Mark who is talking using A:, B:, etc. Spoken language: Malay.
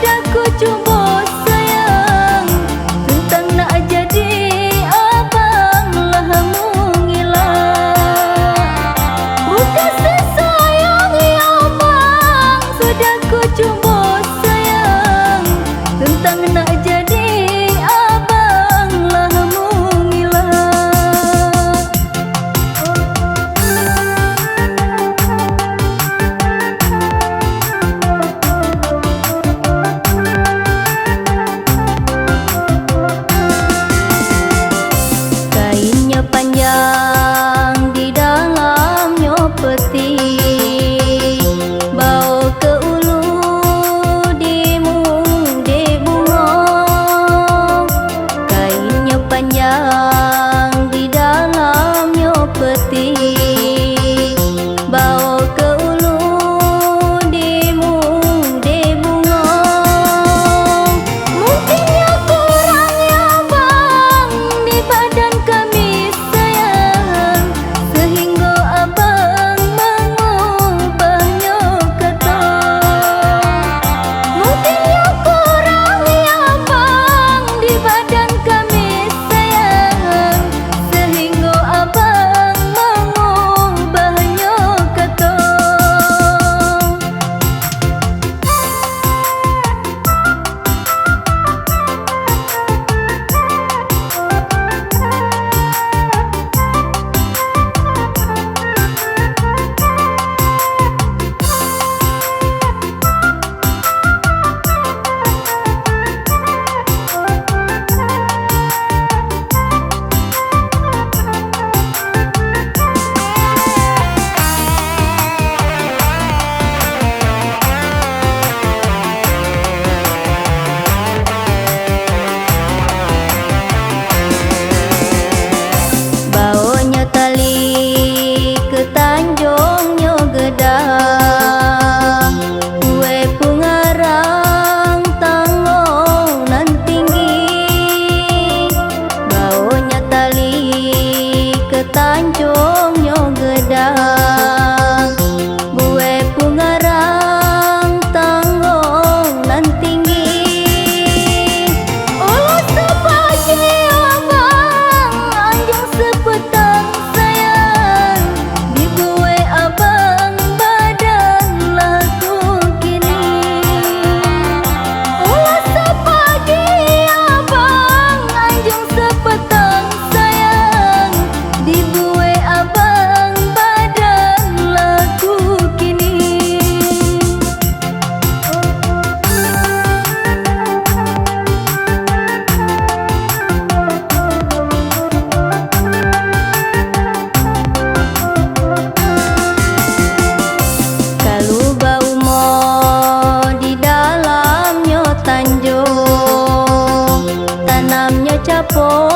A: sudah ku coba sayang, tentang nak jadi abang lah mengilang. Bukan sesayang ya abang, sudah ku coba sayang, tentang nak jadi abang lah mengilang. Kainnya panjang, di dalamnya peti, bawa ke ulu di bunga. Kainnya panjang, di dalamnya peti, bawa ke ulu di bunga. Mungkinnya kurang ya bang di badan kami sayang, sehingga abang mengubahnya kata. Mungkinnya kurang ya bang di badan kami sayang, sehingga abang mengubahnya kata. Bawanya tali ke Tanjungnya Gedang, kue pengarang tanggonan tinggi. Bawanya tali ke Tanjungnya Gedang, kue pengarang tanggonan tinggi. Oh sepagi abang anjing sepetang sayang, dibuai abang badan laku kini. Oh sepagi abang anjing sepetang sayang, dibuai abang badan laku kini. Kalau bau mo di dalamnya Tanjung, tanamnya capung